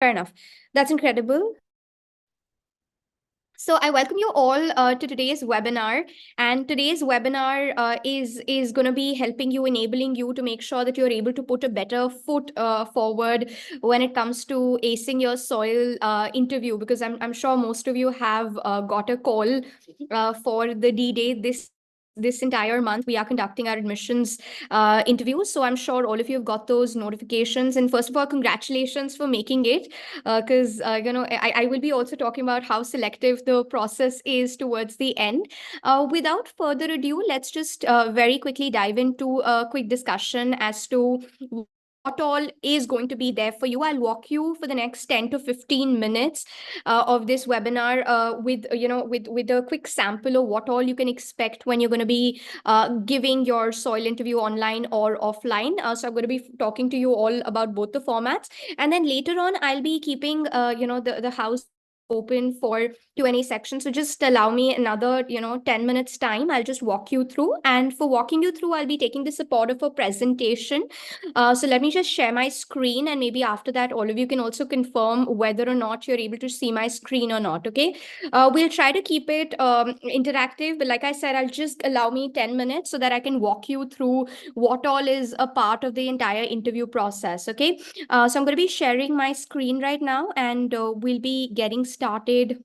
Fair enough. That's incredible. So I welcome you all to today's webinar, and today's webinar is going to be helping you, enabling you to make sure that you're able to put a better foot forward when it comes to acing your soil interview. Because I'm sure most of you have got a call for the D-Day this entire month. We are conducting our admissions interviews, so I'm sure all of you have got those notifications. And first of all, congratulations for making it, because I will be also talking about how selective the process is towards the end. Without further ado, let's just very quickly dive into a quick discussion as to what all is going to be there for you. I'll walk you for the next 10 to 15 minutes of this webinar with a quick sample of what all you can expect when you're going to be giving your soil interview online or offline. So I'm going to be talking to you all about both the formats, and then later on I'll be keeping the house open for Q&A section. So just allow me another 10 minutes time. I'll just walk you through, and for walking you through I'll be taking the support of a presentation. So let me just share my screen, and maybe after that all of you can also confirm whether or not you're able to see my screen or not. Okay. We'll try to keep it interactive, but like I said, I'll just allow me 10 minutes so that I can walk you through what all is a part of the entire interview process. Okay. So I'm going to be sharing my screen right now, and we'll be getting started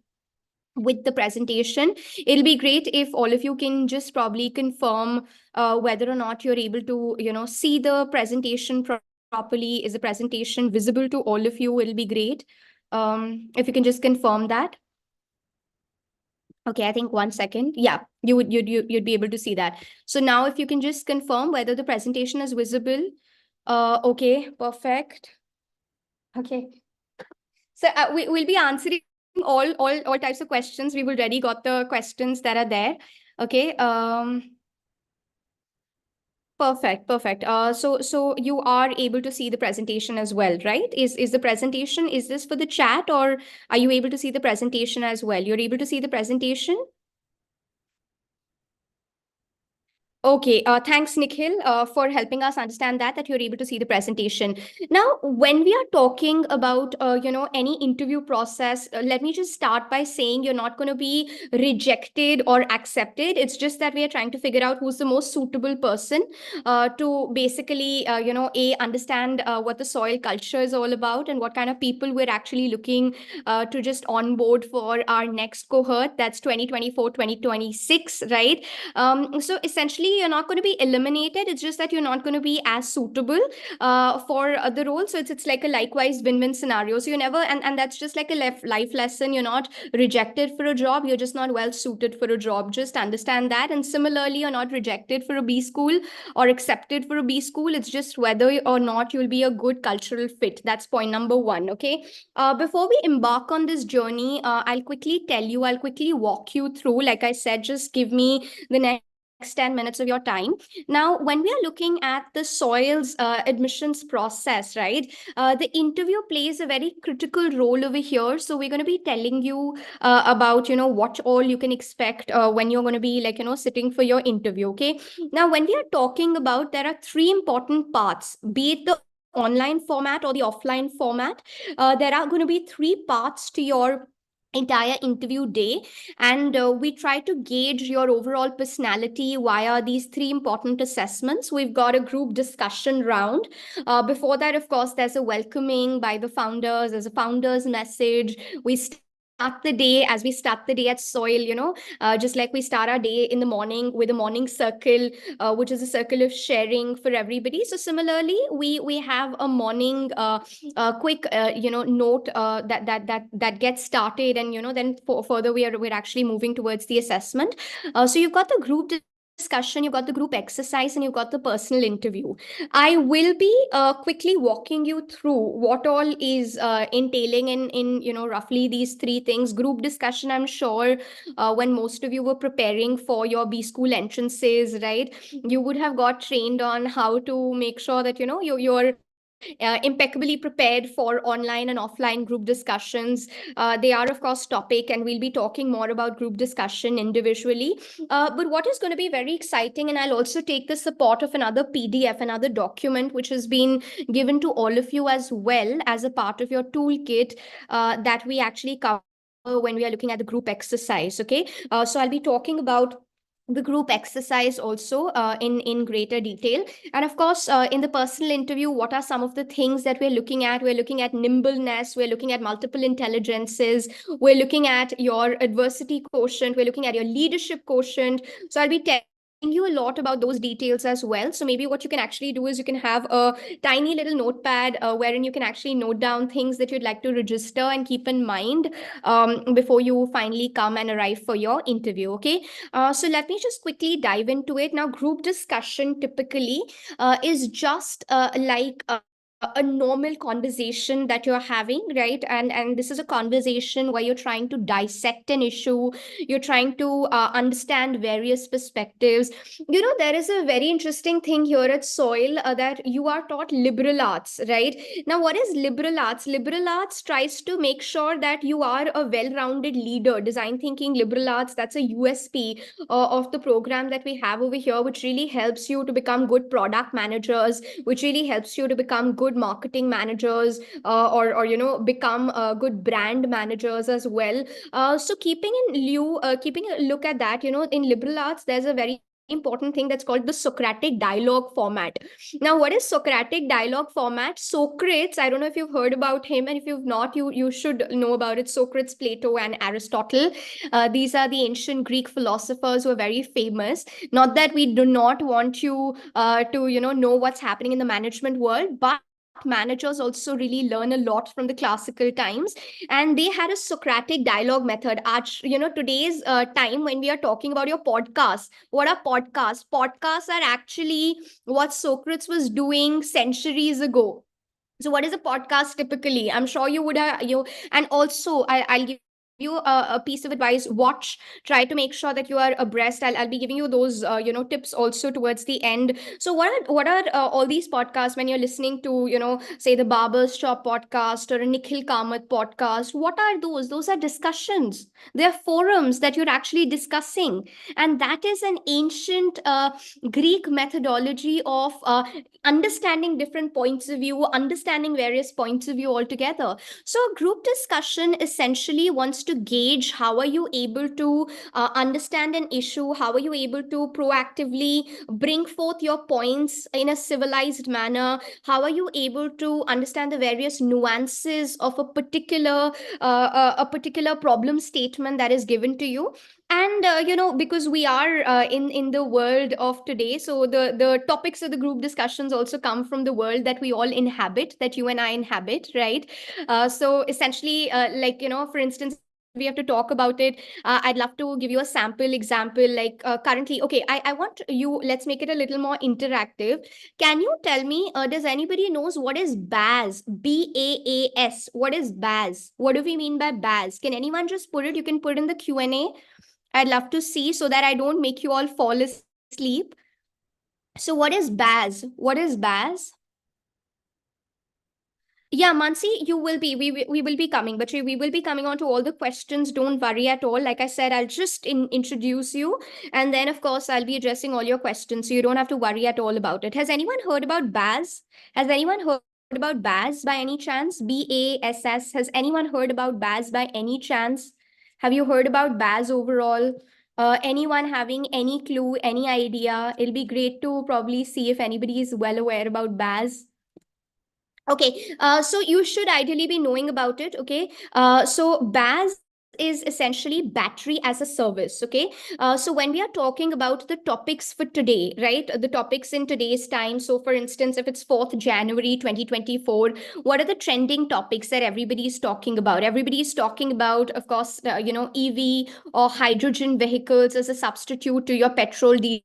with the presentation. It'll be great if all of you can just probably confirm whether or not you're able to, see the presentation properly. Is the presentation visible to all of you? It'll be great if you can just confirm that. Okay, I think 1 second. Yeah, you'd be able to see that. So now if you can just confirm whether the presentation is visible. Okay, perfect. Okay. So we'll be answering all types of questions. We've already got the questions that are there. Okay. Perfect. Perfect. So you are able to see the presentation as well, right? Is the presentation, is this for the chat, or are you able to see the presentation as well? You're able to see the presentation? Okay, thanks, Nikhil, for helping us understand that you're able to see the presentation. Now, when we are talking about any interview process, let me just start by saying you're not going to be rejected or accepted. It's just that we are trying to figure out who's the most suitable person to basically understand what the soil culture is all about and what kind of people we're actually looking to just onboard for our next cohort. That's 2024-2026, right? So essentially, you're not going to be eliminated. It's just that you're not going to be as suitable for the role. So it's like a likewise win-win scenario. So you never, and that's just like a life lesson. You're not rejected for a job. You're just not well suited for a job. Just understand that. And similarly, you're not rejected for a B school or accepted for a B school. It's just whether or not you'll be a good cultural fit. That's point number one. Okay. Before we embark on this journey, I'll quickly walk you through. Like I said, just give me the next 10 minutes of your time. Now, when we are looking at the soils admissions process, right, the interview plays a very critical role over here. So we're going to be telling you about, what all you can expect when you're going to be like, sitting for your interview. Okay. Now, when we are talking about, there are three important parts, be it the online format or the offline format. There are going to be three parts to your entire interview day, and we try to gauge your overall personality via these three important assessments. We've got a group discussion round. Before that, of course, there's a welcoming by the founders. There's a founder's message. We start the day as we start the day at soil, just like we start our day in the morning with a morning circle, which is a circle of sharing for everybody. So similarly, we have a morning quick note that gets started, and then further we're actually moving towards the assessment. So you've got the group discussion, you've got the group exercise, and you've got the personal interview. I will be quickly walking you through what all is entailing in roughly these three things. Group discussion, I'm sure when most of you were preparing for your B school entrances, right, you would have got trained on how to make sure that you're impeccably prepared for online and offline group discussions. They are, of course, topic, and we'll be talking more about group discussion individually. But what is going to be very exciting, and I'll also take the support of another PDF, another document, which has been given to all of you as well as a part of your toolkit, that we actually cover when we are looking at the group exercise. Okay. So I'll be talking about the group exercise also in greater detail. And of course, in the personal interview, what are some of the things that we're looking at? We're looking at nimbleness, we're looking at multiple intelligences, we're looking at your adversity quotient, we're looking at your leadership quotient. So I'll be telling you a lot about those details as well. So maybe what you can actually do is you can have a tiny little notepad wherein you can actually note down things that you'd like to register and keep in mind before you finally come and arrive for your interview. Okay. So let me just quickly dive into it. Now, group discussion typically is just like a normal conversation that you're having, right? And this is a conversation where you're trying to dissect an issue, you're trying to understand various perspectives. You know, there is a very interesting thing here at Soil, that you are taught liberal arts, right? Now, what is liberal arts? Liberal arts tries to make sure that you are a well-rounded leader. Design thinking liberal arts, that's a USP of the program that we have over here, which really helps you to become good product managers, which really helps you to become good marketing managers, or you know, become good brand managers as well. So keeping a look at that, you know, in liberal arts, there's a very important thing that's called the Socratic dialogue format. Now, what is Socratic dialogue format? Socrates, I don't know if you've heard about him, and if you've not, you should know about it. Socrates, Plato, and Aristotle. These are the ancient Greek philosophers who are very famous. Not that we do not want you to, you know what's happening in the management world, but managers also really learn a lot from the classical times, and they had a Socratic dialogue method. You know, today's time, when we are talking about your podcast, what are podcasts? Podcasts are actually what Socrates was doing centuries ago. So what is a podcast typically? I'm sure you would have you. And also, I'll give you a piece of advice. Watch, try to make sure that you are abreast. I'll be giving you those tips also towards the end. So what are all these podcasts? When you're listening to, say, the Barber's Shop podcast or a Nikhil Kamath podcast, what are those are discussions. They're forums that you're actually discussing, and that is an ancient Greek methodology of understanding different points of view, understanding various points of view altogether. So group discussion essentially wants to gauge how are you able to understand an issue, how are you able to proactively bring forth your points in a civilized manner, how are you able to understand the various nuances of a particular problem statement that is given to you. And because we are in the world of today, so the topics of the group discussions also come from the world that we all inhabit, that you and I inhabit, right? So essentially, like, for instance, we have to talk about it. I'd love to give you a sample example, like, currently, okay, I want you, let's make it a little more interactive. Can you tell me, does anybody knows what is BAS? BAAS. What is BAS? What do we mean by BAS? Can anyone just put it? You can put in the Q&A. I'd love to see, so that I don't make you all fall asleep. So what is BAS? What is BAS? Yeah, Mansi, we will be coming, but we will be coming on to all the questions. Don't worry at all. Like I said, I'll just introduce you, and then of course I'll be addressing all your questions, so you don't have to worry at all about it. Has anyone heard about BAS? Has anyone heard about BAS by any chance? BASS. Has anyone heard about BAS by any chance? Have you heard about BAS overall? Anyone having any clue, any idea? It'll be great to probably see if anybody is well aware about BAS. Okay, so you should ideally be knowing about it. Okay, so BAS is essentially battery as a service. Okay, so when we are talking about the topics for today, right? The topics in today's time. So, for instance, if it's 4th January 2024, what are the trending topics that everybody is talking about? Everybody is talking about, of course, EV or hydrogen vehicles as a substitute to your petrol, diesel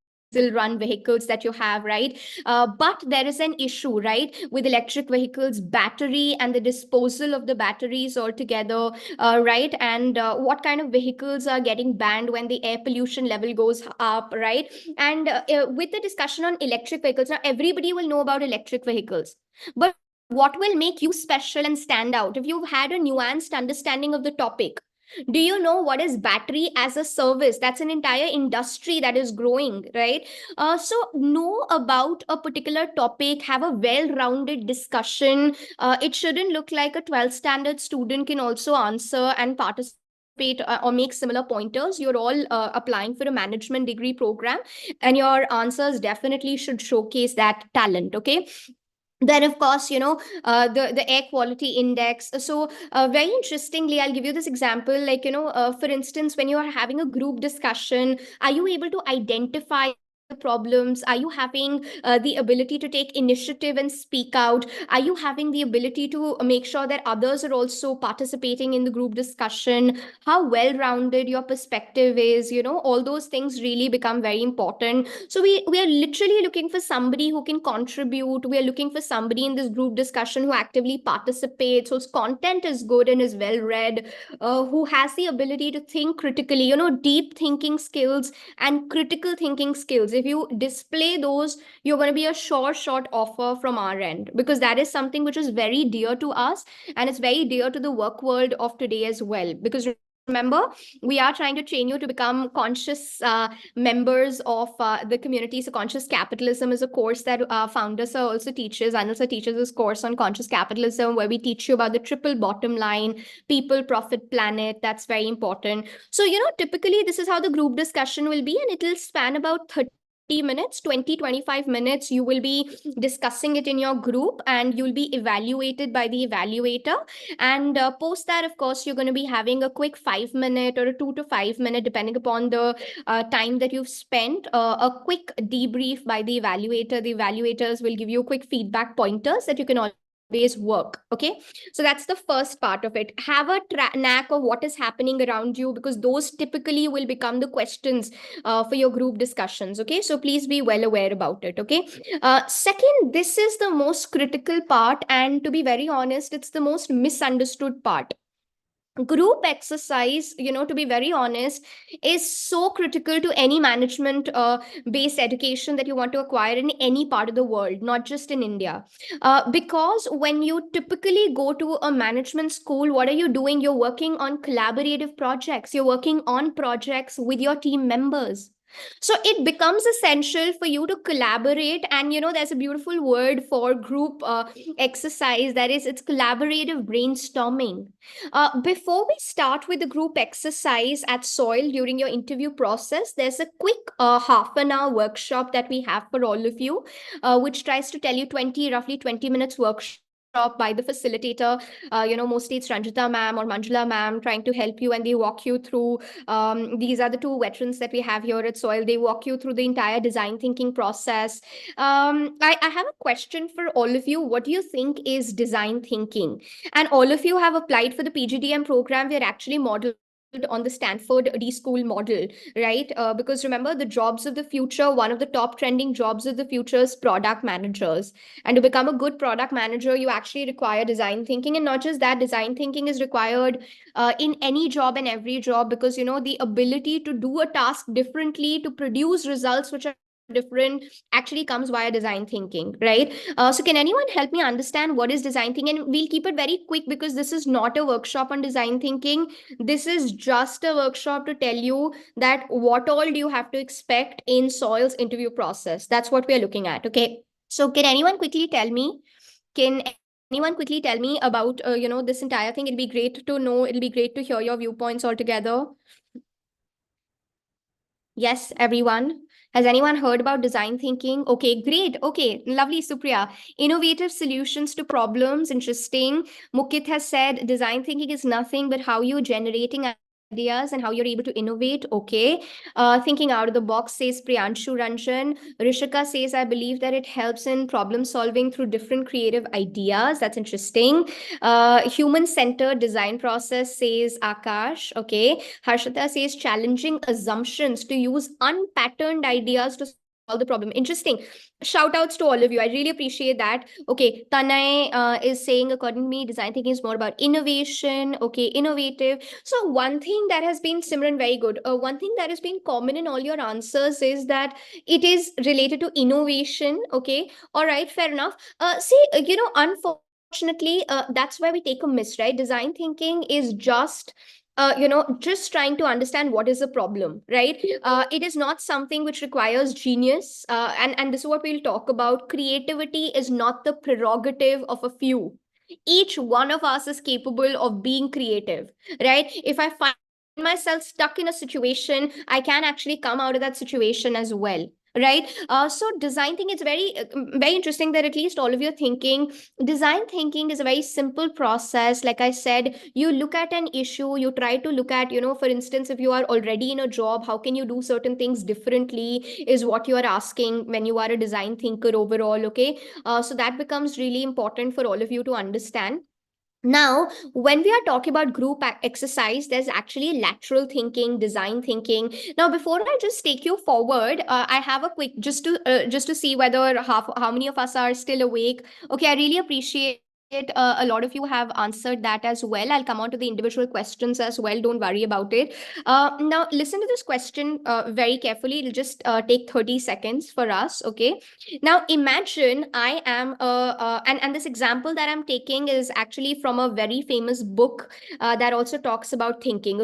run vehicles that you have, right? But there is an issue, right, with electric vehicles, battery and the disposal of the batteries altogether, right? And what kind of vehicles are getting banned when the air pollution level goes up, right? And with the discussion on electric vehicles, now everybody will know about electric vehicles. But what will make you special and stand out? If you've had a nuanced understanding of the topic, do you know what is battery as a service? That's an entire industry that is growing, right? So know about a particular topic, have a well-rounded discussion. It shouldn't look like a 12th standard student can also answer and participate or make similar pointers. You're all applying for a management degree program, and your answers definitely should showcase that talent. Okay. Then of course, the air quality index. So very interestingly, I'll give you this example, like, for instance, when you are having a group discussion, are you able to identify the problems? Are you having the ability to take initiative and speak out? Are you having the ability to make sure that others are also participating in the group discussion? How well rounded your perspective is? All those things really become very important. So we are literally looking for somebody who can contribute. We are looking for somebody in this group discussion who actively participates, whose content is good and is well read, who has the ability to think critically, deep thinking skills and critical thinking skills. If you display those, you're going to be a sure shot offer from our end, because that is something which is very dear to us, and it's very dear to the work world of today as well. Because remember, we are trying to train you to become conscious members of the community. So conscious capitalism is a course that founder sir also teaches. Anil sir teaches this course on conscious capitalism, where we teach you about the triple bottom line: people, profit, planet. That's very important. So, typically this is how the group discussion will be, and it'll span about 30 minutes, 20-25 minutes. You will be discussing it in your group, and you'll be evaluated by the evaluator. And post that, of course, you're going to be having a quick 5 minute or a 2 to 5 minute, depending upon the time that you've spent, a quick debrief by the evaluator. The evaluators will give you quick feedback pointers that you can always work. Okay. So that's the first part of it. Have a knack of what is happening around you, because those typically will become the questions for your group discussions. Okay. So please be well aware about it. Okay. Second, this is the most critical part. And to be very honest, it's the most misunderstood part. Group exercise, to be very honest, is so critical to any management based education that you want to acquire in any part of the world, not just in India. Because when you typically go to a management school, what are you doing? You're working on collaborative projects, you're working on projects with your team members. So it becomes essential for you to collaborate. And there's a beautiful word for group exercise, that is, it's collaborative brainstorming. Before we start with the group exercise at Soil during your interview process, there's a quick half an hour workshop that we have for all of you, which tries to tell you roughly 20 minutes workshop by the facilitator. Mostly it's Ranjita ma'am or Manjula ma'am trying to help you, and they walk you through. These are the two veterans that we have here at Soil. They walk you through the entire design thinking process. I have a question for all of you. What do you think is design thinking? And all of you have applied for the PGDM program. We are actually modeled on the Stanford D School model, right? Because remember, the jobs of the future, one of the top trending jobs of the future is product managers. And to become a good product manager, you actually require design thinking. And not just that, design thinking is required in any job and every job, because, the ability to do a task differently, to produce results which are different, actually comes via design thinking, right? So can anyone help me understand what is design thinking? And we'll keep it very quick, because this is not a workshop on design thinking. This is just a workshop to tell you that what all do you have to expect in Soil's interview process. That's what we're looking at. Okay. So can anyone quickly tell me? Can anyone quickly tell me about this entire thing? It'll be great to know. It'll be great to hear your viewpoints altogether. Yes, everyone. Has anyone heard about design thinking? Okay, great. Okay, lovely, Supriya. Innovative solutions to problems. Interesting. Mukit has said design thinking is nothing but how you're generating ideas and how you're able to innovate. Okay. Thinking out of the box, says Priyanshu Ranjan. Rishika says, I believe that it helps in problem solving through different creative ideas. That's interesting. Human-centered design process, says Akash. Okay. Harshita says challenging assumptions to use unpatterned ideas to solve the problem. Interesting. Shout outs to all of you. I really appreciate that. Okay. Tanay is saying, according to me, design thinking is more about innovation. Okay. Innovative. So one thing that has been, Simran, very good. One thing that has been common in all your answers is that it is related to innovation. Okay. All right. Fair enough. See, unfortunately, unfortunately, that's where we take a miss, right? Design thinking is just just trying to understand what is the problem, right? It is not something which requires genius, and this is what we'll talk about. Creativity is not the prerogative of a few. Each one of us is capable of being creative, right? If I find myself stuck in a situation, I can actually come out of that situation as well, right? So design thinking, it's very interesting that at least all of you are thinking. Design thinking is a very simple process. Like I said, you look at an issue, you try to look at, for instance, if you are already in a job, how can you do certain things differently, is what you are asking when you are a design thinker overall. Okay, so that becomes really important for all of you to understand. Now, when we are talking about group exercise, there's actually lateral thinking, design thinking. Now, before I just take you forward, I have a quick, just to see whether how many of us are still awake. Okay, I really appreciate it. A lot of you have answered that as well. I'll come on to the individual questions as well. Don't worry about it. Now, listen to this question very carefully. It'll just take 30 seconds for us. Okay. Now imagine I am and this example that I'm taking is actually from a very famous book that also talks about thinking.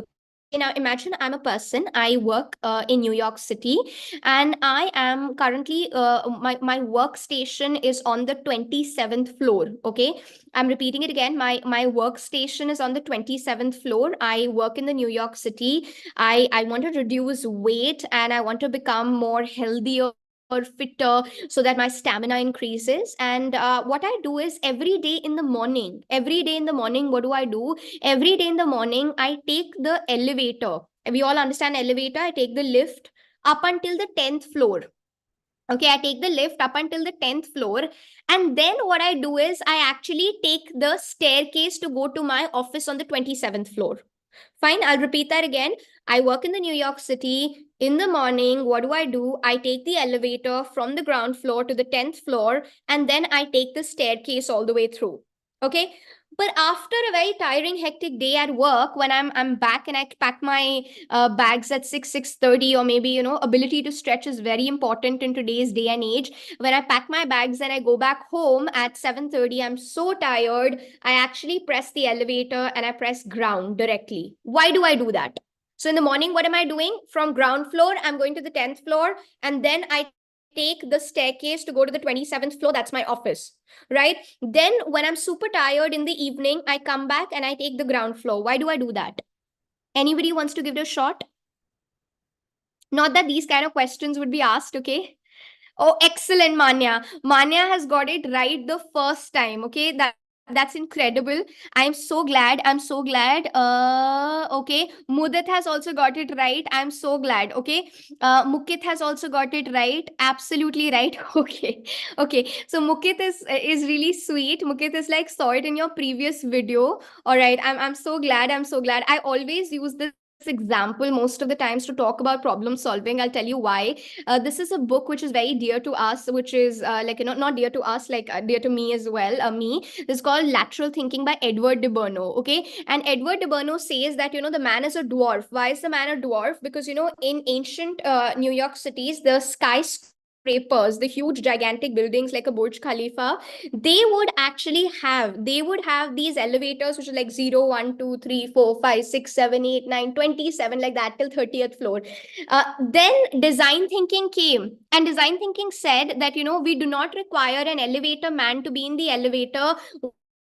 Okay, now imagine I'm a person. I work in New York City, and I am currently my workstation is on the 27th floor. Okay, I'm repeating it again. My workstation is on the 27th floor. I work in the New York City. I want to reduce weight, and I want to become more healthier or fitter, so that my stamina increases. And what I do is every day in the morning, what do I do? Every day in the morning, I take the elevator. We all understand elevator. I take the lift up until the 10th floor. Okay, I take the lift up until the 10th floor. And then what I do is I actually take the staircase to go to my office on the 27th floor. Fine, I'll repeat that again. I work in the New York City. In the morning, what do? I take the elevator from the ground floor to the 10th floor, and then I take the staircase all the way through. Okay. But after a very tiring, hectic day at work, when I'm back and I pack my bags at 6:30, or maybe ability to stretch is very important in today's day and age. When I pack my bags and I go back home at 7:30, I'm so tired. I actually press the elevator and I press ground directly. Why do I do that? So in the morning, what am I doing? From ground floor, I'm going to the 10th floor, and then I take the staircase to go to the 27th floor. That's my office, right? Then when I'm super tired in the evening, I come back and I take the ground floor. Why do I do that? Anybody wants to give it a shot? Not that these kind of questions would be asked, okay? Oh, excellent, Manya. Manya has got it right the first time. Okay, that's incredible. I'm so glad. I'm so glad. Okay. Mudit has also got it right. I'm so glad. Okay. Mukit has also got it right. Absolutely right. Okay. Okay. So Mukit is really sweet. Mukit is like, saw it in your previous video. All right. I'm so glad. I'm so glad. I always use this example most of the times to talk about problem solving. I'll tell you why. This is a book which is very dear to us, which is not dear to us, like dear to me as well. This is called Lateral Thinking by Edward de Bono. Okay, and Edward de Bono says that the man is a dwarf. Why is the man a dwarf? Because in ancient New York cities, the skyscrapers, the huge gigantic buildings like a Burj Khalifa, they would have these elevators which are like 0, 1, 2, 3, 4, 5, 6, 7, 8, 9, 27, like that, till 30th floor. Then design thinking came, and design thinking said that we do not require an elevator man to be in the elevator.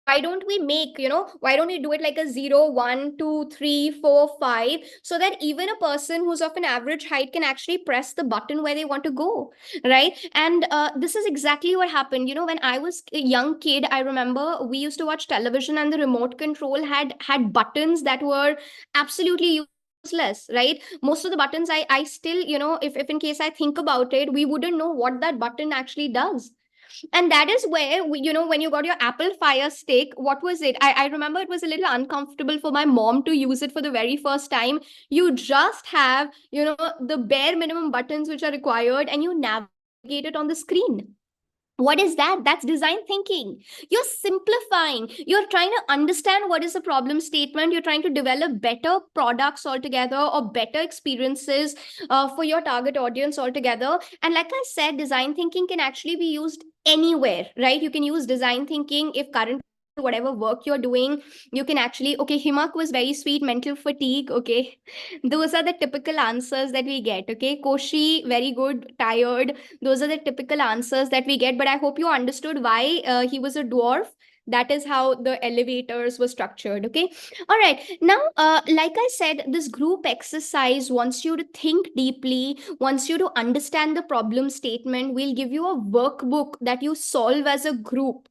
Why don't we make, why don't we do it like a 0, 1, 2, 3, 4, 5, so that even a person who's of an average height can actually press the button where they want to go, right? And this is exactly what happened. When I was a young kid, I remember we used to watch television, and the remote control had buttons that were absolutely useless, right? Most of the buttons, I still, if in case I think about it, we wouldn't know what that button actually does. And that is where when you got your Apple Fire Stick, what was it? I remember it was a little uncomfortable for my mom to use it for the very first time. You just have the bare minimum buttons which are required, and you navigate it on the screen. What is that? That's design thinking. You're simplifying. You're trying to understand what is the problem statement. You're trying to develop better products altogether, or better experiences for your target audience altogether. And like I said, design thinking can actually be used anywhere, right? You can use design thinking if currently whatever work you're doing, you can actually, okay, Himak was very sweet, mental fatigue, okay. Those are the typical answers that we get, okay. Koshi, very good, tired. Those are the typical answers that we get. But I hope you understood why he was a dwarf. That is how the elevators were structured, okay. All right. Now, like I said, this group exercise wants you to think deeply, wants you to understand the problem statement. We'll give you a workbook that you solve as a group.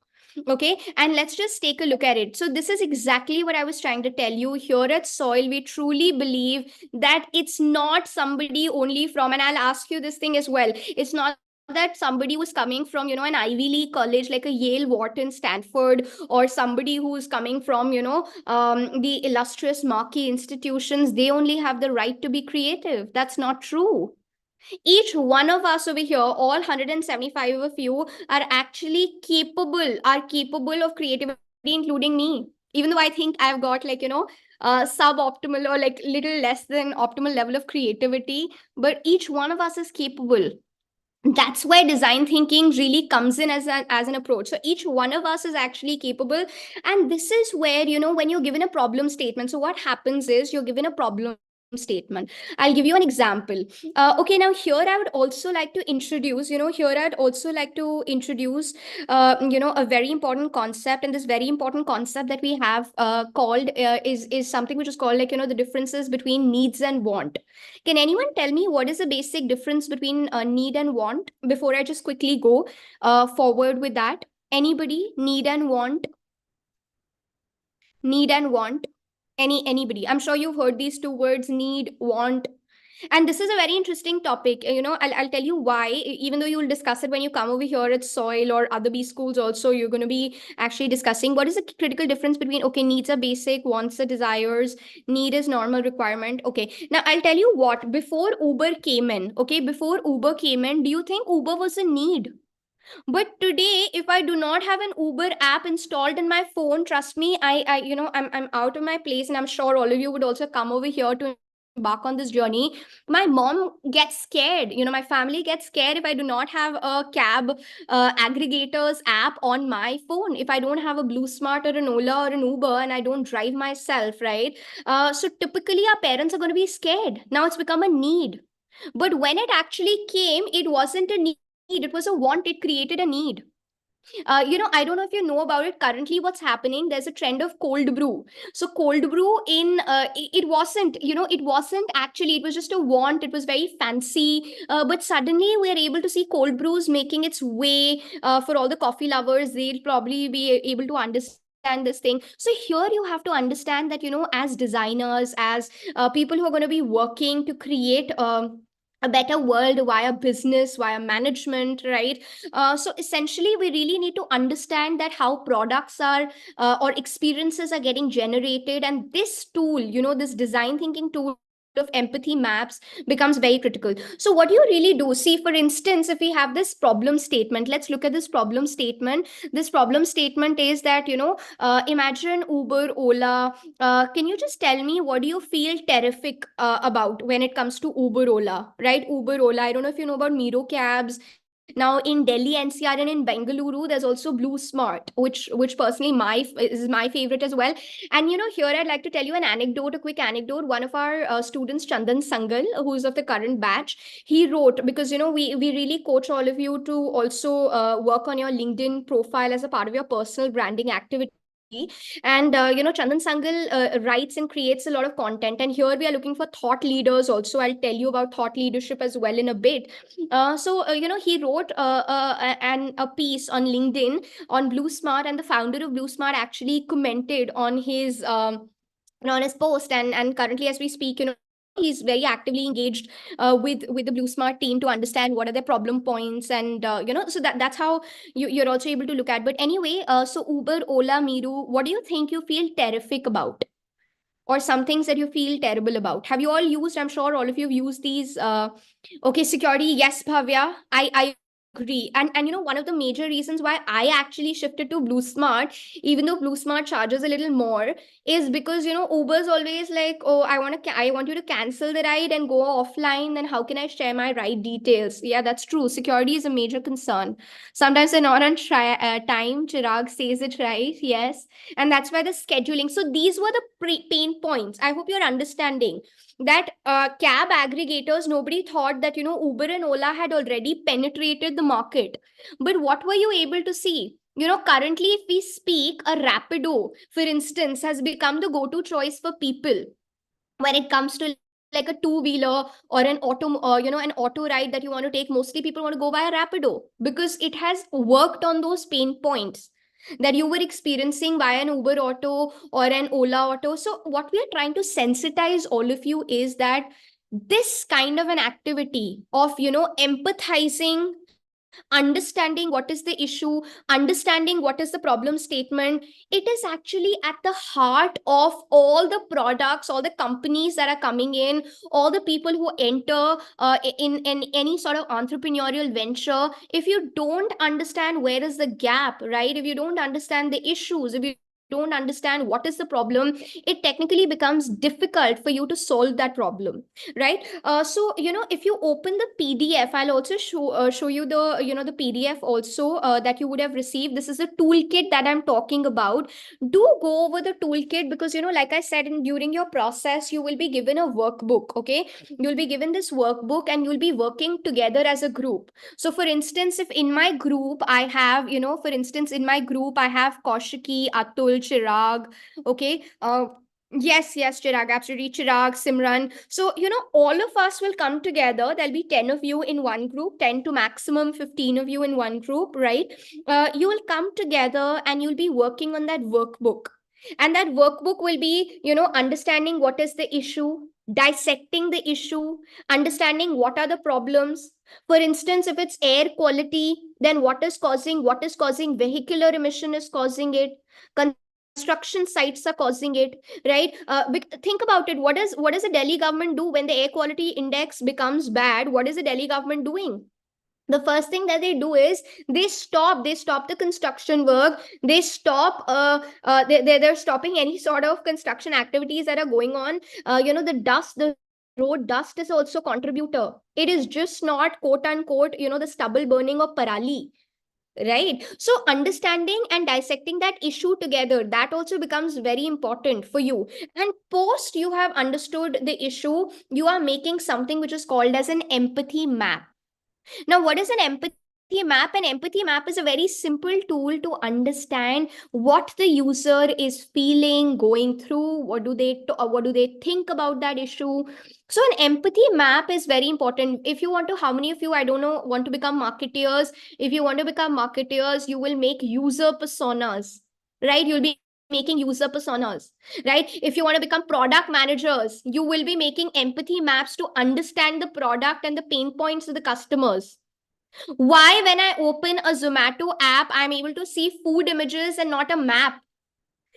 Okay, and let's just take a look at it. So, this is exactly what I was trying to tell you. Here at Soil, we truly believe that it's not somebody only from, and I'll ask you this thing as well. It's not that somebody who's coming from, an Ivy League college like a Yale, Wharton, Stanford, or somebody who's coming from, the illustrious marquee institutions. They only have the right to be creative. That's not true. Each one of us over here, all 175 of you, are capable of creativity, including me. Even though I think I've got like, suboptimal or like little less than optimal level of creativity, but each one of us is capable. That's where design thinking really comes in as an approach. So each one of us is actually capable. And this is where, when you're given a problem statement, so what happens is you're given a problem statement. I'll give you an example. Okay, now here I would also like to introduce, a very important concept. And this very important concept that we have called is something which is called, like, the differences between needs and want. Can anyone tell me what is the basic difference between need and want before I just quickly go forward with that? Anybody? Need and want? Need and want? Anybody? I'm sure you've heard these two words, need, want. And this is a very interesting topic. I'll tell you why, even though you'll discuss it when you come over here at Soil or other B schools also. You're going to be actually discussing what is the critical difference between, okay, needs are basic, wants are desires, need is normal requirement. Okay, now I'll tell you what, before Uber came in, okay, before Uber came in, do you think Uber was a need? But today, if I do not have an Uber app installed in my phone, trust me, I'm out of my place, and I'm sure all of you would also come over here to embark on this journey. My mom gets scared. My family gets scared if I do not have a cab aggregators app on my phone. If I don't have a Blue Smart or an Ola or an Uber, and I don't drive myself, right? So typically, our parents are going to be scared. Now it's become a need. But when it actually came, it wasn't a need, it was a want. It created a need. I don't know if you know about it. Currently, what's happening, there's a trend of cold brew. So cold brew it wasn't, it wasn't actually, it was just a want. It was very fancy. But suddenly we're able to see cold brews making its way for all the coffee lovers. They'll probably be able to understand this thing. So here you have to understand that, as designers, as people who are going to be working to create a better world via business, via management, right? So essentially, we really need to understand that how products are or experiences are getting generated, and this tool, this design thinking tool of empathy maps becomes very critical. So what do you really do? See, for instance, if we have this problem statement, let's look at this problem statement. This problem statement is that, imagine Uber, Ola. Can you just tell me, what do you feel terrific about when it comes to Uber, Ola, right? Uber, Ola. I don't know if you know about Miro cabs. Now in Delhi NCR and in Bengaluru, there's also Blue Smart, which personally is my favorite as well. And here I'd like to tell you an anecdote, a quick anecdote. One of our students, Chandan Sangal, who's of the current batch, he wrote, because we really coach all of you to also work on your LinkedIn profile as a part of your personal branding activity. And Chandan Sangal writes and creates a lot of content, and here we are looking for thought leaders also. I'll tell you about thought leadership as well in a bit. He wrote a piece on LinkedIn on Blue Smart, and the founder of Blue Smart actually commented on his on his post. And currently, as we speak, he's very actively engaged with the Blue Smart team to understand what are their problem points. And so that's how you're also able to look at. But anyway, so Uber, Ola, Miru, what do you think you feel terrific about, or some things that you feel terrible about? Have you all used? I'm sure all of you have used these. Okay, security. Yes, Bhavya. I agree. And one of the major reasons why I actually shifted to Blue Smart, even though Blue Smart charges a little more, is because Uber's always like, oh, I want you to cancel the ride and go offline. Then how can I share my ride details? Yeah, that's true. Security is a major concern. Sometimes they're not on time. Chirag says it right. Yes, and that's why the scheduling. So these were the pain points. I hope you're understanding that cab aggregators, nobody thought that Uber and Ola had already penetrated the market. But what were you able to see? Currently, if we speak, a Rapido, for instance, has become the go-to choice for people when it comes to like a two-wheeler or an auto, an auto ride that you want to take. Mostly people want to go via Rapido because it has worked on those pain points that you were experiencing via an Uber auto or an Ola auto. So what we are trying to sensitize all of you is that this kind of an activity of empathizing, understanding what is the issue, understanding what is the problem statement, it is actually at the heart of all the products, all the companies that are coming in, all the people who enter in any sort of entrepreneurial venture. If you don't understand where is the gap, right? If you don't understand the issues, if you don't understand what is the problem, it technically becomes difficult for you to solve that problem, right? So if you open the PDF, I'll also show you the the PDF also that you would have received. This is a toolkit that I'm talking about. Do go over the toolkit because like I said, during your process you will be given a workbook. Okay, you'll be given this workbook and you'll be working together as a group. So for instance, if in my group I have for instance in my group I have Kaushiki, Atul, Chirag. Okay, yes, yes, Chirag, absolutely. Chirag, Simran. So, all of us will come together. There'll be 10 of you in one group, 10 to maximum 15 of you in one group, right? You will come together and you'll be working on that workbook. And that workbook will be, understanding what is the issue, dissecting the issue, understanding what are the problems. For instance, if it's air quality, then what is causing vehicular emission is causing it. Construction sites are causing it, right? Think about it. What does the Delhi government do when the air quality index becomes bad? What is the Delhi government doing? The first thing that they do is they stop the construction work. They stop they're stopping any sort of construction activities that are going on. The road dust is also contributor. It is just not quote unquote the stubble burning of parali, right? So understanding and dissecting that issue together, that also becomes very important for you. And post you have understood the issue, you are making something which is called as an empathy map. Now, what is an empathy map? An empathy map is a very simple tool to understand what the user is feeling, going through, what do they think about that issue. So an empathy map is very important. If you want to, how many of you, I don't know, want to become marketeers? If you want to become marketeers, you will make user personas, right? You'll be making user personas, right? If you want to become product managers, you will be making empathy maps to understand the product and the pain points of the customers. Why, when I open a Zomato app, I'm able to see food images and not a map?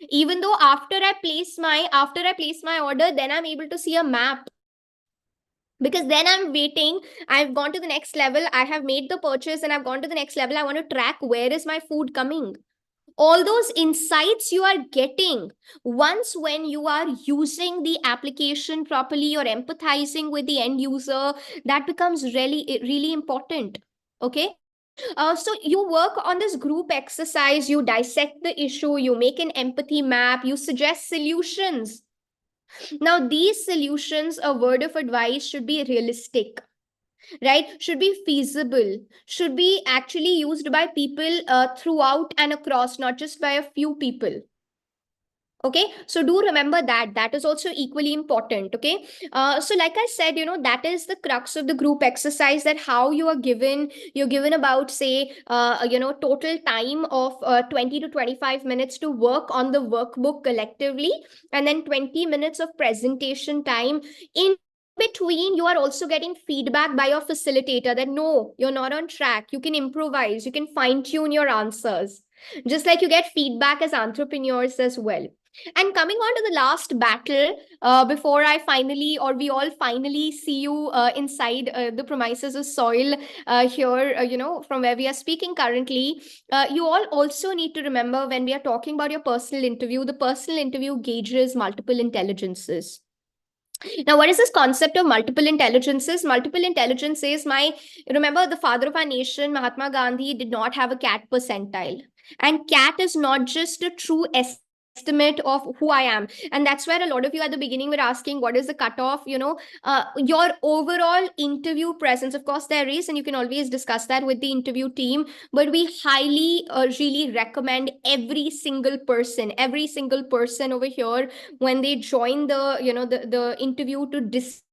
Even though after I place my order, then I'm able to see a map. Because then I'm waiting. I've gone to the next level. I have made the purchase and I've gone to the next level. I want to track where is my food coming. All those insights you are getting once when you are using the application properly or empathizing with the end user, that becomes really important. Okay, so you work on this group exercise, you dissect the issue, you make an empathy map, you suggest solutions. Now these solutions, a word of advice, should be realistic, right? Should be feasible, should be actually used by people throughout and across, not just by a few people. Okay, so do remember that that is also equally important. Okay, so like I said, that is the crux of the group exercise, that how you're given about, say, total time of 20 to 25 minutes to work on the workbook collectively, and then 20 minutes of presentation time. In between, you are also getting feedback by your facilitator that no, you're not on track, you can improvise, you can fine tune your answers, just like you get feedback as entrepreneurs as well. And coming on to the last battle, before I finally, or we all finally see you inside the premises of soil here, from where we are speaking currently, you all also need to remember when we are talking about your personal interview, the personal interview gauges multiple intelligences. Now, what is this concept of multiple intelligences? Multiple intelligence is remember the father of our nation, Mahatma Gandhi, did not have a cat percentile. And cat is not just a true estimate of who I am. And that's where a lot of you at the beginning were asking, what is the cutoff? Your overall interview presence, of course, there is, and you can always discuss that with the interview team. But we highly, really recommend every single person over here when they join the interview to display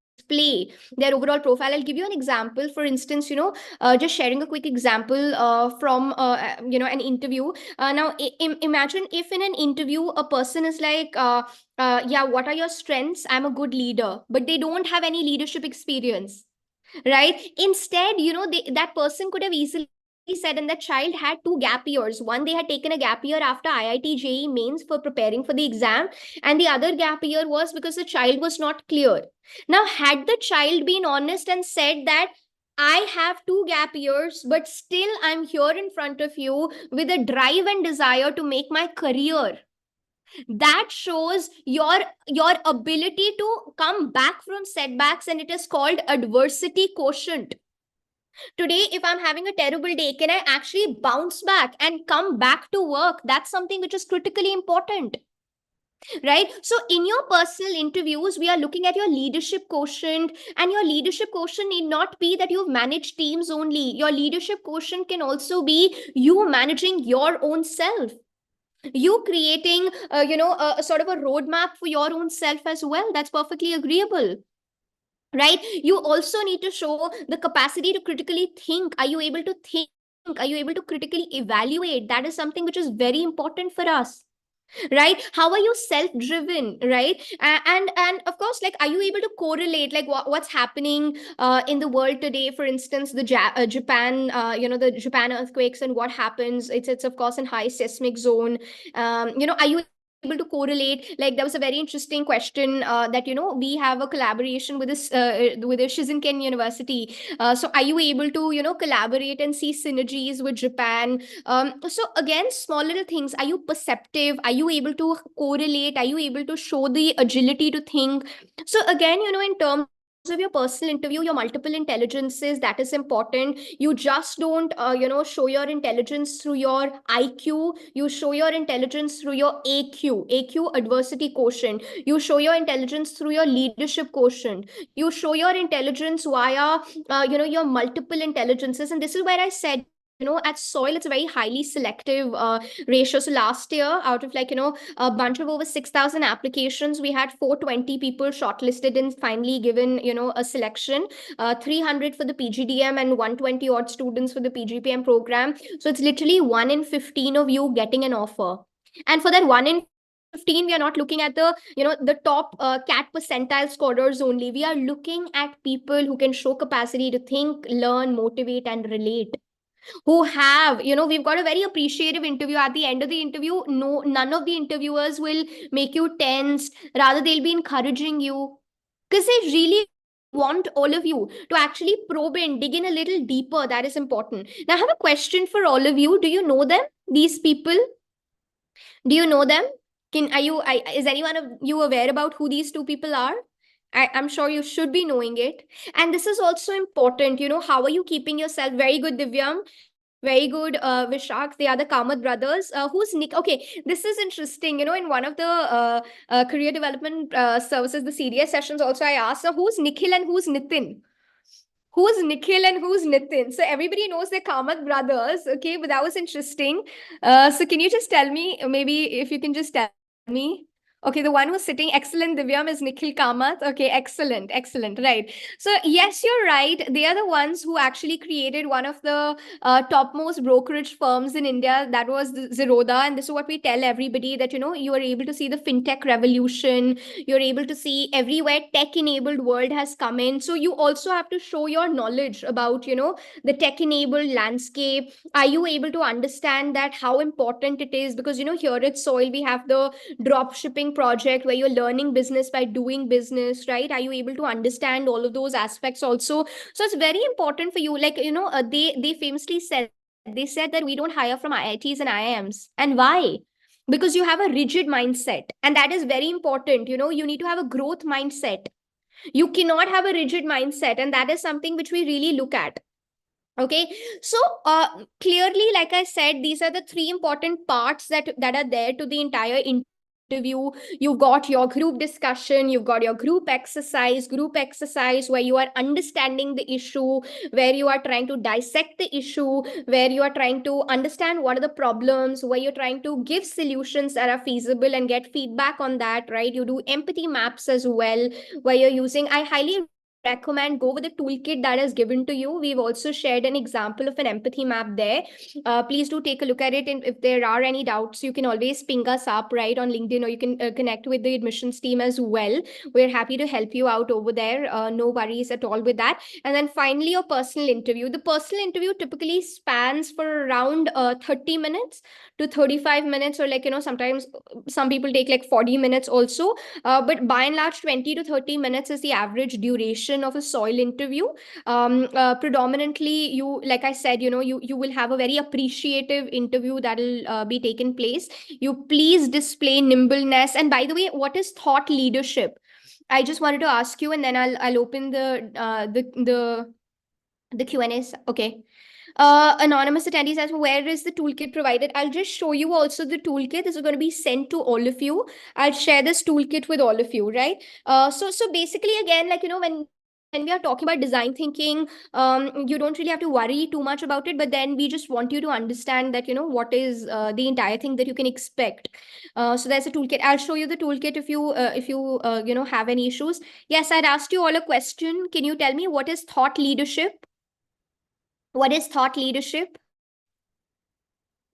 their overall profile. I'll give you an example. For instance, just sharing a quick example from an interview. Now imagine if in an interview a person is like, yeah, what are your strengths? I'm a good leader, but they don't have any leadership experience, right? Instead, that person could have easily said, and that child had two gap years. One, they had taken a gap year after IIT JEE mains for preparing for the exam, and the other gap year was because the child was not clear. Now, had the child been honest and said that I have two gap years, but still I'm here in front of you with a drive and desire to make my career, that shows your ability to come back from setbacks, and it is called adversity quotient. Today, if I'm having a terrible day, can I actually bounce back and come back to work? That's something which is critically important, right? So in your personal interviews, we are looking at your leadership quotient, and your leadership quotient need not be that you've managed teams only. Your leadership quotient can also be you managing your own self, you creating a sort of a roadmap for your own self as well. That's perfectly agreeable, right? You also need to show the capacity to critically think. Are you able to think? Are you able to critically evaluate? That is something which is very important for us, right? How are you self driven, right? And of course, like, are you able to correlate like what's happening in the world today? For instance, Japan, the Japan earthquakes and what happens, it's of course in high seismic zone. Are you able to correlate? Like, there was a very interesting question that we have a collaboration with this with the Shizinken University. So are you able to collaborate and see synergies with Japan? So again, small little things. Are you perceptive? Are you able to correlate? Are you able to show the agility to think? So again, in terms of your personal interview, your multiple intelligences, that is important. You just don't show your intelligence through your IQ. You show your intelligence through your AQ, adversity quotient. You show your intelligence through your leadership quotient. You show your intelligence via your multiple intelligences. And this is where I said, at soil, it's a very highly selective ratio. So last year, out of a bunch of over 6,000 applications, we had 420 people shortlisted and finally given a selection, 300 for the PGDM and 120 odd students for the PGPM program. So it's literally 1 in 15 of you getting an offer. And for that 1 in 15, we are not looking at the top cat percentile scorers only. We are looking at people who can show capacity to think, learn, motivate, and relate, who have, we've got a very appreciative interview. At the end of the interview, no, none of the interviewers will make you tense. Rather, they'll be encouraging you, because they really want all of you to actually probe and dig in a little deeper. That is important. Now, I have a question for all of you. Do you know them, these people? Do you know them? Is anyone of you aware about who these two people are? I'm sure you should be knowing it. And this is also important. How are you keeping yourself? Very good, Divyam. Very good, Vishak. They are the Kamath brothers. Who's Nick? Okay, this is interesting. In one of the career development services, the CDS sessions, also I asked, so who's Nikhil and who's Nitin? Who's Nikhil and who's Nitin? So everybody knows they're Kamath brothers. Okay, but that was interesting. So can you just tell me, maybe if you can just tell me? Okay, the one who's sitting, excellent, Divyam, is Nikhil Kamath. Okay, excellent, excellent. Right. So, yes, you're right. They are the ones who actually created one of the topmost brokerage firms in India. That was the Zerodha. And this is what we tell everybody, that, you are able to see the fintech revolution. You're able to see everywhere tech enabled world has come in. So, you also have to show your knowledge about, the tech enabled landscape. Are you able to understand that how important it is? Because, here at Soil, we have the drop shipping project where you're learning business by doing business, right? Are you able to understand all of those aspects also? So it's very important for you. Like, they famously said, they said that we don't hire from IITs and IIMs. And why? Because you have a rigid mindset, and that is very important. You need to have a growth mindset. You cannot have a rigid mindset, and that is something which we really look at. Okay, so clearly, like I said, these are the three important parts that are there to the entire interview. You've got your group discussion, you've got your group exercise where you are understanding the issue, where you are trying to dissect the issue, where you are trying to understand what are the problems, where you're trying to give solutions that are feasible and get feedback on that, right? You do empathy maps as well, where you're using, I highly recommend go with the toolkit that is given to you. We've also shared an example of an empathy map there. Please do take a look at it, and if there are any doubts, you can always ping us up right on LinkedIn, or you can connect with the admissions team as well. We're happy to help you out over there. No worries at all with that. And then finally, your personal interview. The personal interview typically spans for around 30 minutes to 35 minutes, or sometimes some people take like 40 minutes also. But by and large, 20 to 30 minutes is the average duration of a soil interview. Predominantly, like I said, you will have a very appreciative interview that will be taken place. You please display nimbleness. And by the way, what is thought leadership? I just wanted to ask you, and then I'll open the Q&As. Okay. Anonymous attendee says, where is the toolkit provided? I'll just show you also the toolkit. This is going to be sent to all of you. I'll share this toolkit with all of you, right? So basically, again, like, when we are talking about design thinking, you don't really have to worry too much about it, but then we just want you to understand that, what is the entire thing that you can expect. So there's a toolkit. I'll show you the toolkit if you have any issues. Yes, I'd asked you all a question. Can you tell me what is thought leadership? What is thought leadership?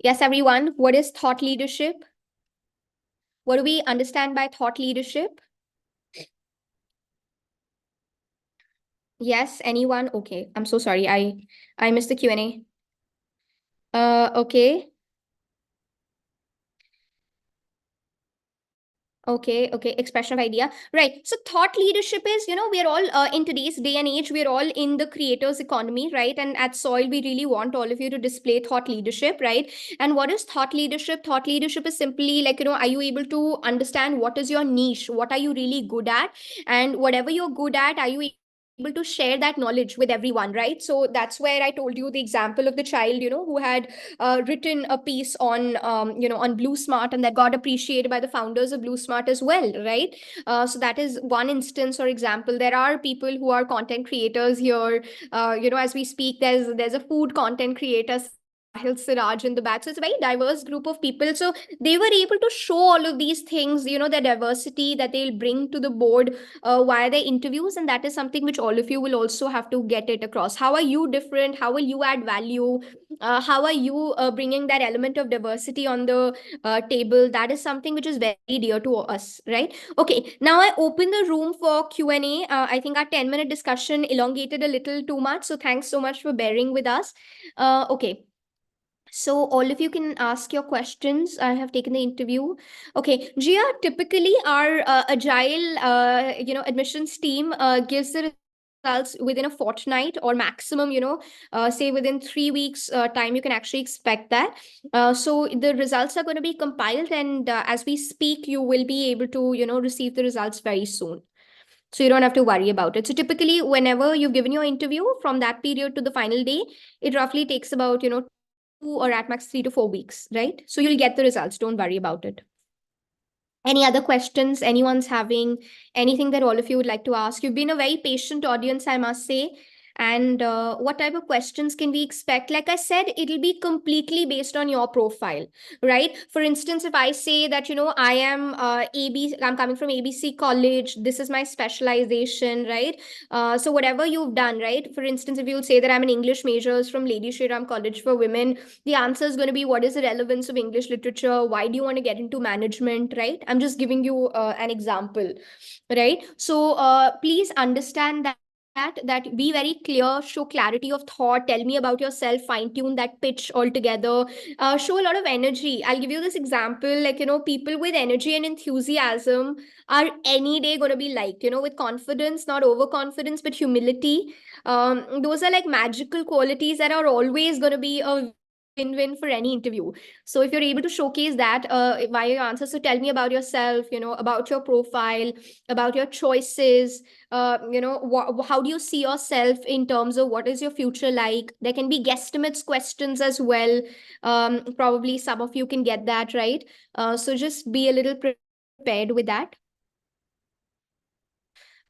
Yes, everyone. What is thought leadership? What do we understand by thought leadership? Yes, anyone? Okay. I'm so sorry. I missed the Q&A. Okay. Okay. Expression of idea. Right. So thought leadership is, we're all in today's day and age, we're all in the creators economy, right? And at Soil, we really want all of you to display thought leadership, right? And what is thought leadership? Thought leadership is simply like, are you able to understand what is your niche? What are you really good at? And whatever you're good at, are you able to share that knowledge with everyone, right? So that's where I told you the example of the child, who had written a piece on Blue Smart, and that got appreciated by the founders of Blue Smart as well, right? So that is one instance or example. There are people who are content creators here. As we speak, there's a food content creator, Sahil Siraj, in the back. So it's a very diverse group of people. So they were able to show all of these things, the diversity that they'll bring to the board via their interviews. And that is something which all of you will also have to get it across. How are you different? How will you add value? How are you bringing that element of diversity on the table? That is something which is very dear to us, right? Okay, now I open the room for Q&A. I think our 10-minute discussion elongated a little too much, so thanks so much for bearing with us. Okay. So all of you can ask your questions. I have taken the interview. Okay, Gia, typically our agile, admissions team gives the results within a fortnight, or maximum, say within 3 weeks time, you can actually expect that. So the results are going to be compiled, and as we speak, you will be able to, receive the results very soon. So you don't have to worry about it. So typically, whenever you've given your interview, from that period to the final day, it roughly takes about, 2 or at max 3 to 4 weeks, right? So you'll get the results. Don't worry about it. Any other questions anyone's having? Anything that all of you would like to ask? You've been a very patient audience, I must say. And what type of questions can we expect? Like I said, it'll be completely based on your profile, right? For instance, if I say that, I am I'm coming from ABC college, this is my specialization, right? So whatever you've done, right? For instance, if you say that I'm an English majors from Lady Shri Ram College for Women, the answer is going to be, what is the relevance of English literature? Why do you want to get into management, right? I'm just giving you an example, right? So please understand that be very clear, show clarity of thought, tell me about yourself, fine tune that pitch altogether, show a lot of energy. I'll give you this example, like, people with energy and enthusiasm are any day going to be liked, with confidence, not overconfidence, but humility. Those are like magical qualities that are always going to be a win-win for any interview. So if you're able to showcase that via your answers, so tell me about yourself, about your profile, about your choices, how do you see yourself in terms of what is your future like. There can be guesstimates questions as well. Probably some of you can get that right. So just be a little prepared with that.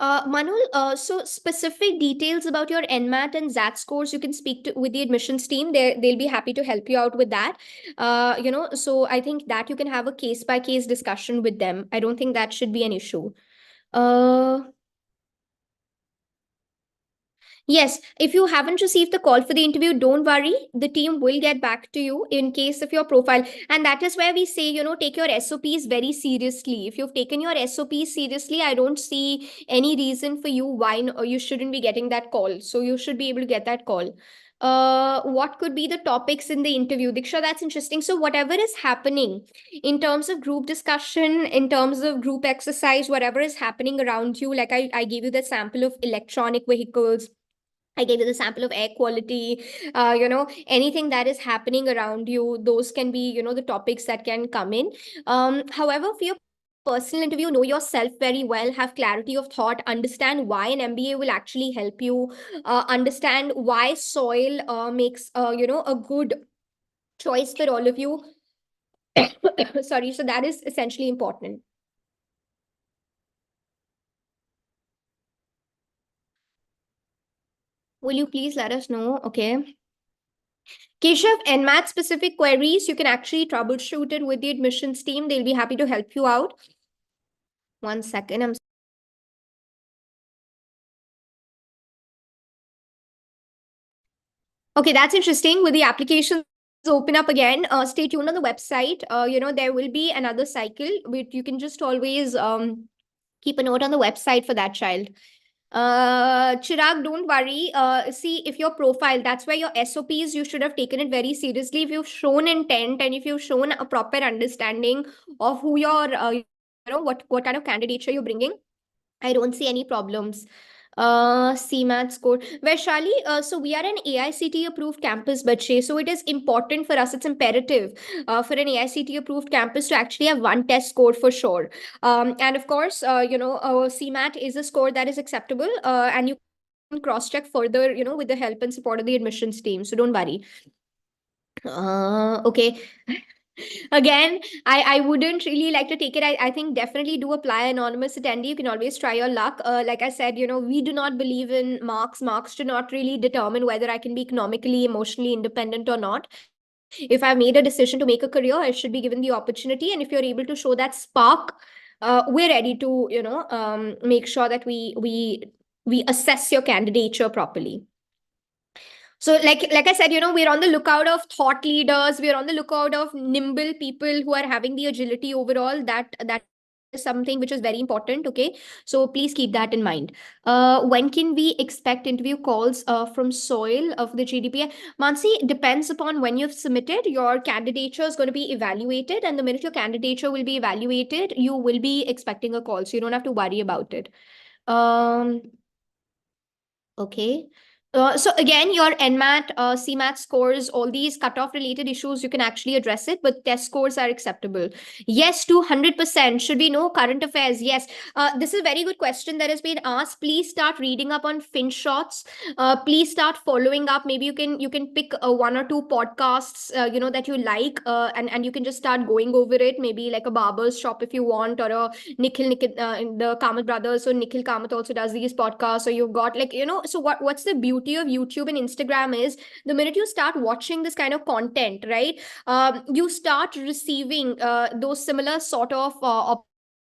Manul, so specific details about your NMAT and XAT scores, you can speak to with the admissions team. They'll be happy to help you out with that. So I think that you can have a case by case discussion with them. I don't think that should be an issue. Uh, Yes, if you haven't received the call for the interview, don't worry. The team will get back to you in case of your profile. And that is where we say, take your SOPs very seriously. If you've taken your SOPs seriously, I don't see any reason for you why you shouldn't be getting that call. So you should be able to get that call. What could be the topics in the interview? Diksha, that's interesting. So whatever is happening in terms of group discussion, in terms of group exercise, whatever is happening around you, like I gave you the sample of electronic vehicles, I gave you the sample of air quality, anything that is happening around you, those can be, the topics that can come in. However, for your personal interview, know yourself very well, have clarity of thought, understand why an MBA will actually help you, understand why soil makes, a good choice for all of you. Sorry, so that is essentially important. Will you please let us know? Okay. Keshav, NMAT specific queries, you can actually troubleshoot it with the admissions team. They'll be happy to help you out. One second. Okay, that's interesting. With the applications open up again, stay tuned on the website. There will be another cycle, but you can just always keep a note on the website for that child. Chirag, don't worry. See, if your profile, that's where your SOPs, you should have taken it very seriously. If you've shown intent and if you've shown a proper understanding of who your, what kind of candidature you're bringing, I don't see any problems. CMAT score. Vaishali, so we are an AICT approved campus, Bache. So it is important for us, it's imperative for an AICT approved campus to actually have one test score for sure. And of course, CMAT is a score that is acceptable, and you can cross check further, with the help and support of the admissions team. So don't worry. Okay. Again, I wouldn't really like to take it. I think definitely do apply anonymous attendee. You can always try your luck. Like I said, we do not believe in marks. Marks do not really determine whether I can be economically, emotionally independent or not. If I've made a decision to make a career, I should be given the opportunity. And if you're able to show that spark, we're ready to, make sure that we assess your candidature properly. So like I said, we're on the lookout of thought leaders. We're on the lookout of nimble people who are having the agility overall. That is something which is very important. Okay, so please keep that in mind. When can we expect interview calls from Soil of the GDP? Mansi, depends upon when you've submitted. Your candidature is going to be evaluated, and the minute your candidature will be evaluated, you will be expecting a call. So you don't have to worry about it. Um, Okay. So again, your NMAT, CMAT scores, all these cutoff related issues, you can actually address it, but test scores are acceptable. Yes, to 100%. Should we know current affairs? Yes. This is a very good question that has been asked. Please start reading up on FinShots. Please start following up. Maybe you can pick one or two podcasts, that you like, and you can just start going over it. Maybe like a barber's shop if you want, or a Nikhil, the Kamath brothers. So Nikhil Kamath also does these podcasts. So you've got, like, so what's the beauty beauty of YouTube and Instagram is the minute you start watching this kind of content, right? You start receiving those similar sort of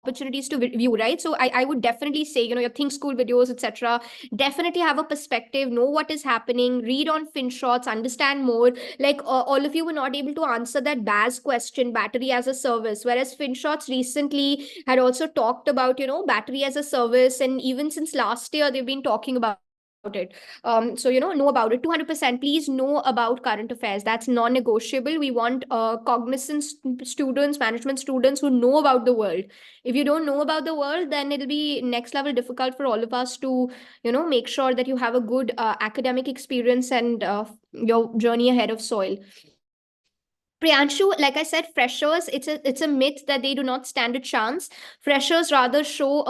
opportunities to view, right? So I would definitely say, your Think School videos, etc. Definitely have a perspective, know what is happening, read on FinShots, understand more. Like all of you were not able to answer that BAS question, battery as a service, whereas FinShots recently had also talked about, battery as a service, and even since last year they've been talking about it. So know about it. 200%, please know about current affairs. That's non-negotiable. We want cognizant students, management students who know about the world. If you don't know about the world, then it'll be next level difficult for all of us to make sure that you have a good academic experience and your journey ahead of soil. Priyanshu, like I said, freshers, it's a myth that they do not stand a chance. Freshers rather show,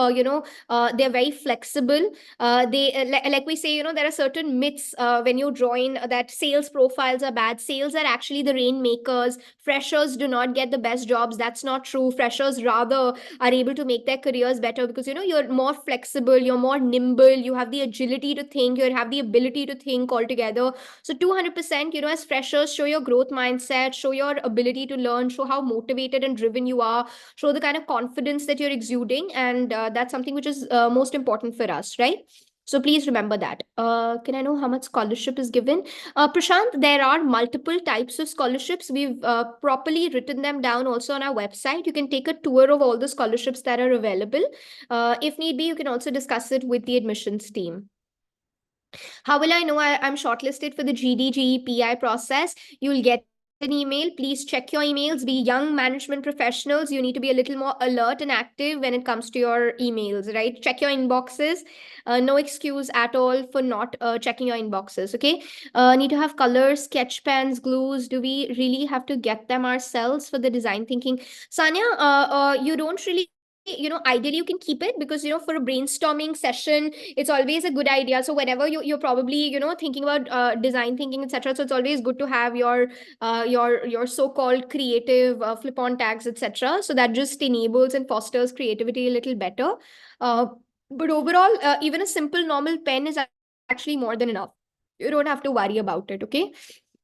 they're very flexible. They like we say, there are certain myths when you join that sales profiles are bad. Sales are actually the rainmakers. Freshers do not get the best jobs. That's not true. Freshers rather are able to make their careers better because you're more flexible, you're more nimble, you have the agility to think, you have the ability to think altogether. So 200%, as freshers, show your growth mindset, show your ability to learn, show how motivated and driven you are, show the kind of confidence that you're exuding. And that's something which is most important for us, right? So please remember that. Can I know how much scholarship is given? Prashant, there are multiple types of scholarships. We've properly written them down also on our website. You can take a tour of all the scholarships that are available. If need be, you can also discuss it with the admissions team. How will I know I'm shortlisted for the GD, PI process? You'll get an email. Please check your emails. Be young management professionals. You need to be a little more alert and active when it comes to your emails, right? Check your inboxes. No excuse at all for not checking your inboxes, okay? Need to have colors, sketch pens, glues. Do we really have to get them ourselves for the design thinking? Sanya, you don't really, ideally you can keep it because, for a brainstorming session, it's always a good idea. So whenever you're probably, thinking about design thinking, etc., so it's always good to have your so-called creative flip-on tags, etc., so that just enables and fosters creativity a little better. But overall, even a simple normal pen is actually more than enough. You don't have to worry about it, okay?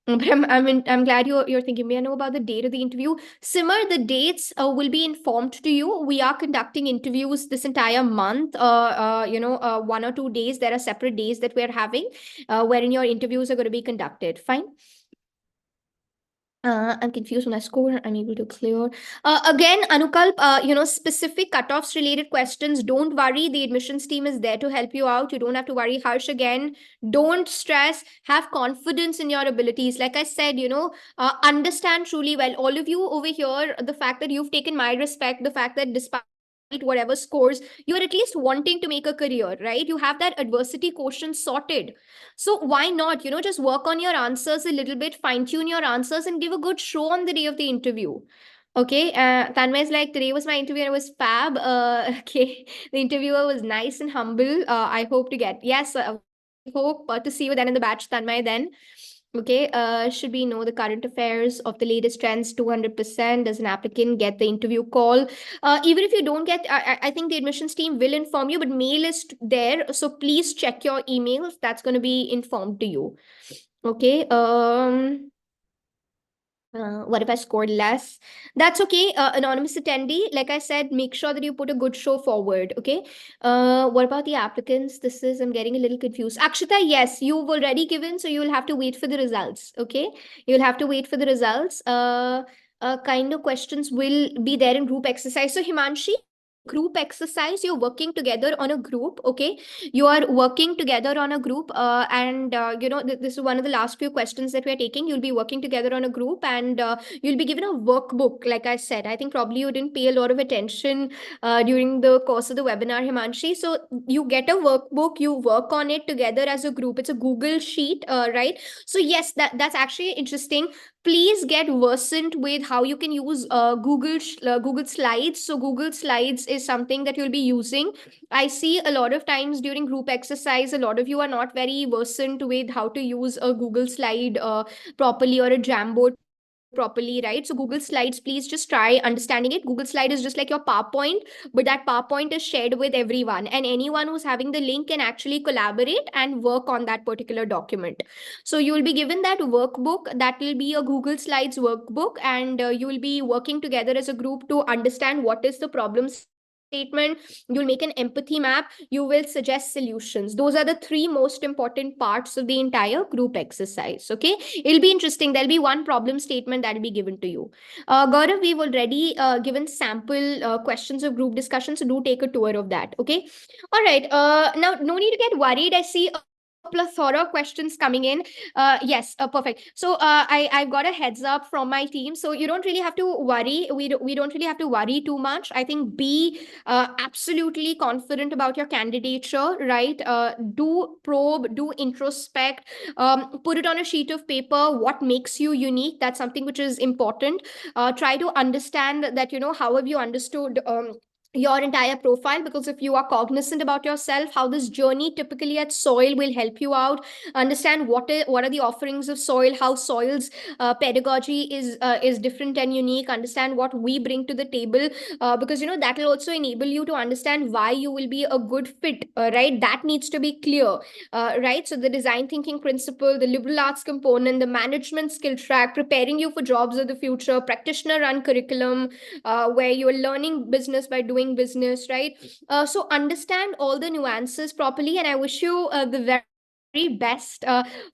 But I'm glad you're thinking. May I know about the date of the interview? Simmer, the dates will be informed to you. We are conducting interviews this entire month. 1 or 2 days. There are separate days that we're having, wherein your interviews are going to be conducted. Fine. I'm confused when I score. I'm able to clear. Again, Anukalp, specific cutoffs related questions. Don't worry. The admissions team is there to help you out. You don't have to worry. Harsh, again, don't stress. Have confidence in your abilities. Like I said, understand truly well. All of you over here, the fact that you've taken my respect, the fact that despite whatever scores, you're at least wanting to make a career, right? You have that adversity quotient sorted. So why not, just work on your answers a little bit, fine tune your answers, and give a good show on the day of the interview. Okay, Tanmay is like, today was my interview and it was fab. Okay, the interviewer was nice and humble. I hope to get, yes, hope to see you then in the batch, Tanmay, then. Okay, should we know the current affairs of the latest trends? 200%. Does an applicant get the interview call? Even if you don't get, I think the admissions team will inform you, but mail is there. So please check your emails. That's going to be informed to you. Okay. What if I scored less? That's okay. Anonymous attendee, like I said, make sure that you put a good show forward. Okay. What about the applicants? I'm getting a little confused. Akshita, yes, you've already given, so you'll have to wait for the results. Okay. You'll have to wait for the results. Kind of questions will be there in group exercise. So Himanshi, group exercise, you're working together on a group. Okay, you are working together on a group, and this is one of the last few questions that we're taking. You'll be working together on a group, and you'll be given a workbook. Like I said, I think probably you didn't pay a lot of attention during the course of the webinar, Himanshi. So you get a workbook, you work on it together as a group. It's a Google sheet, right? So yes, that's actually interesting. Please get versant with how you can use Google Slides. So Google Slides is something that you'll be using. I see a lot of times during group exercise, a lot of you are not very versant with how to use a Google Slide properly, or a Jamboard properly, right? So Google Slides, please just try understanding it. Google Slide is just like your PowerPoint, but that PowerPoint is shared with everyone, and anyone who's having the link can actually collaborate and work on that particular document. So you will be given that workbook, that will be a Google Slides workbook, and you will be working together as a group to understand what is the problem statement. You'll make an empathy map, you will suggest solutions. Those are the three most important parts of the entire group exercise. Okay, it'll be interesting. There'll be one problem statement that will be given to you. Gaurav, we've already given sample questions of group discussion, so do take a tour of that. Okay, all right. Now, no need to get worried. I see a plethora of questions coming in. Yes, perfect. So I've got a heads up from my team, so you don't really have to worry. We don't really have to worry too much. I think be absolutely confident about your candidature, right? Do probe, do introspect, put it on a sheet of paper. What makes you unique? That's something which is important. Try to understand that, how have you understood your entire profile, because if you are cognizant about yourself, how this journey typically at soil will help you out. Understand what are the offerings of soil, how soil's pedagogy is different and unique. Understand what we bring to the table, because that will also enable you to understand why you will be a good fit, right? That needs to be clear, right? So the design thinking principle, the liberal arts component, the management skill track, preparing you for jobs of the future, practitioner run curriculum, where you're learning business by doing business, right? So understand all the nuances properly, and I wish you the very best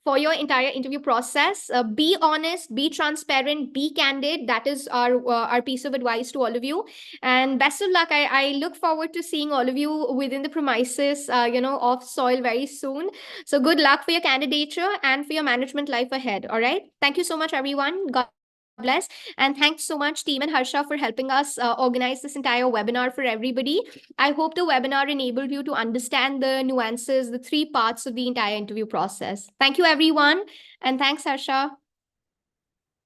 for your entire interview process. Be honest, be transparent, be candid. That is our piece of advice to all of you. And best of luck. I look forward to seeing all of you within the premises, of soil very soon. So good luck for your candidature and for your management life ahead. All right. Thank you so much, everyone. God bless. And thanks so much, team and Harsha, for helping us organize this entire webinar for everybody. I hope the webinar enabled you to understand the nuances, the three parts of the entire interview process. Thank you, everyone. And thanks, Harsha.